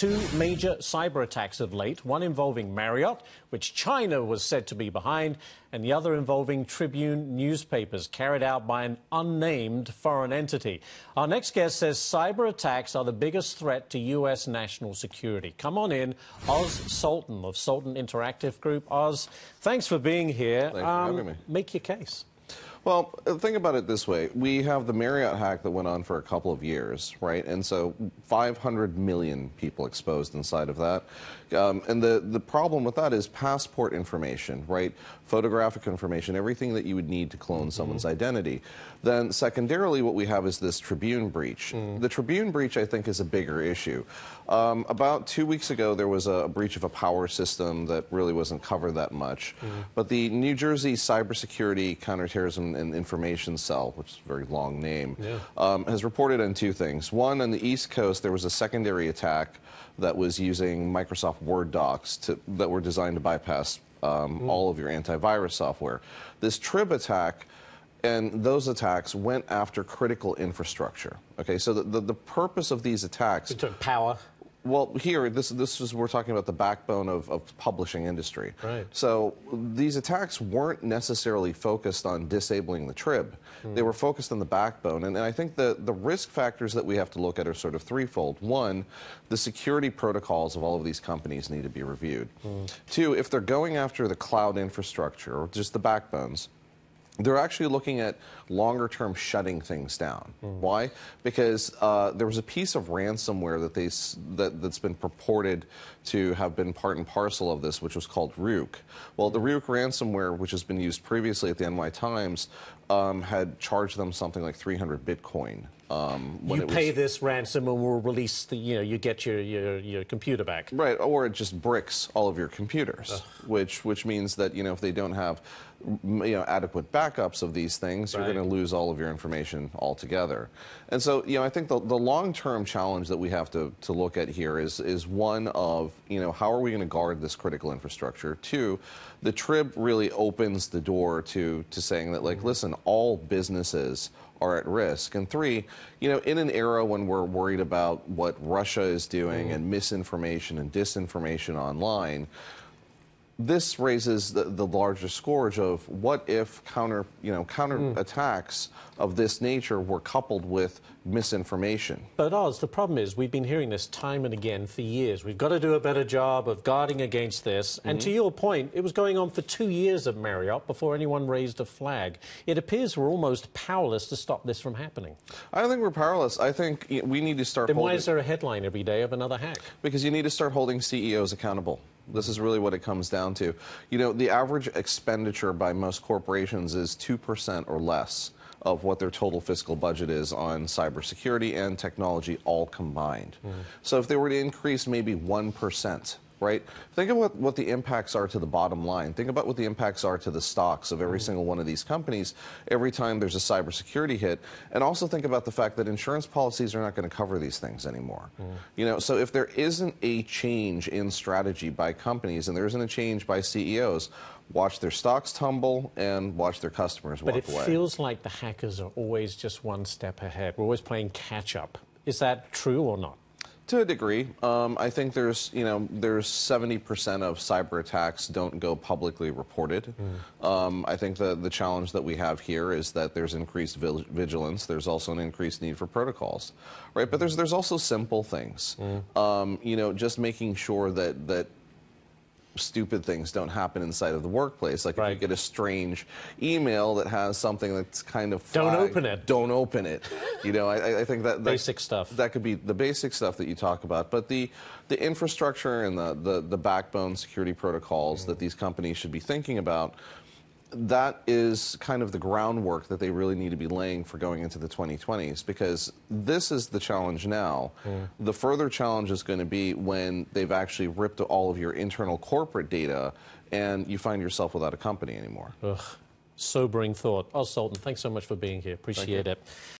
two major cyber attacks of late, one involving Marriott, which China was said to be behind, and the other involving Tribune newspapers carried out by an unnamed foreign entity. Our next guest says cyber attacks are the biggest threat to U.S. national security. Come on in, Oz Sultan of Sultan Interactive Group. Oz, thanks for being here. Thanks for having me. Make your case. Well, think about it this way. We have the Marriott hack that went on for a couple of years, right? And so 500 million people exposed inside of that. And the problem with that is passport information, right? Photographic information, everything that you would need to clone someone's identity. Then secondarily, what we have is this Tribune breach. The Tribune breach, I think, is a bigger issue. About 2 weeks ago, there was a breach of a power system that really wasn't covered that much. But the New Jersey Cybersecurity Counterterrorism and Information Cell, which is a very long name, has reported on two things. One, on the East Coast, there was a secondary attack that was using Microsoft Word docs that were designed to bypass all of your antivirus software. This Trib attack and those attacks went after critical infrastructure. Okay, so the purpose of these attacks... It took power. Well, here, this is we're talking about the backbone of publishing industry. Right. So these attacks weren't necessarily focused on disabling the Trib. They were focused on the backbone. And I think the risk factors that we have to look at are sort of threefold. One, the security protocols of all of these companies need to be reviewed. Two, if they're going after the cloud infrastructure, or just the backbones, they're actually looking at longer-term shutting things down. Why? Because there was a piece of ransomware that's been purported to have been part and parcel of this, which was called Rook. Well, the Rook ransomware, which has been used previously at the NY Times, had charged them something like 300 Bitcoin. You pay this ransom and we'll release the, you get your computer back. Right, or it just bricks all of your computers, which means that, if they don't have, adequate backups of these things, you're going to lose all of your information altogether. And so, I think the long-term challenge that we have to look at here is one of, how are we going to guard this critical infrastructure? Two, the Trib really opens the door to saying that, like, listen, all businesses are at risk. And three, in an era when we're worried about what Russia is doing and misinformation and disinformation online, this raises the larger scourge of what if counter attacks of this nature were coupled with misinformation. But Oz, the problem is we've been hearing this time and again for years. We've got to do a better job of guarding against this. And to your point, it was going on for 2 years at Marriott before anyone raised a flag. It appears we're almost powerless to stop this from happening. I don't think we're powerless. I think we need to start Then why is there a headline every day of another hack? Because you need to start holding CEOs accountable. This is really what it comes down to. The average expenditure by most corporations is 2% or less of what their total fiscal budget is on cybersecurity and technology all combined. So if they were to increase maybe 1%, right? Think about what the impacts are to the bottom line. Think about what the impacts are to the stocks of every single one of these companies every time there's a cybersecurity hit. And also think about the fact that insurance policies are not going to cover these things anymore. So if there isn't a change in strategy by companies and there isn't a change by CEOs, watch their stocks tumble and watch their customers walk away. But it feels like the hackers are always just one step ahead. We're always playing catch-up. Is that true or not? To a degree. I think there's 70% of cyber attacks don't go publicly reported. I think the challenge that we have here is that there's increased vigilance. There's also an increased need for protocols, right? But there's also simple things. Just making sure that stupid things don't happen inside of the workplace. Like if you get a strange email that has something that's kind of flagged, don't open it. Don't open it. I think that basic stuff. That could be the basic stuff that you talk about. But the infrastructure and the backbone security protocols that these companies should be thinking about, that is kind of the groundwork that they really need to be laying for going into the 2020s, because this is the challenge now. The further challenge is going to be when they've actually ripped all of your internal corporate data and you find yourself without a company anymore. Sobering thought. Oz Sultan, thanks so much for being here. Appreciate it.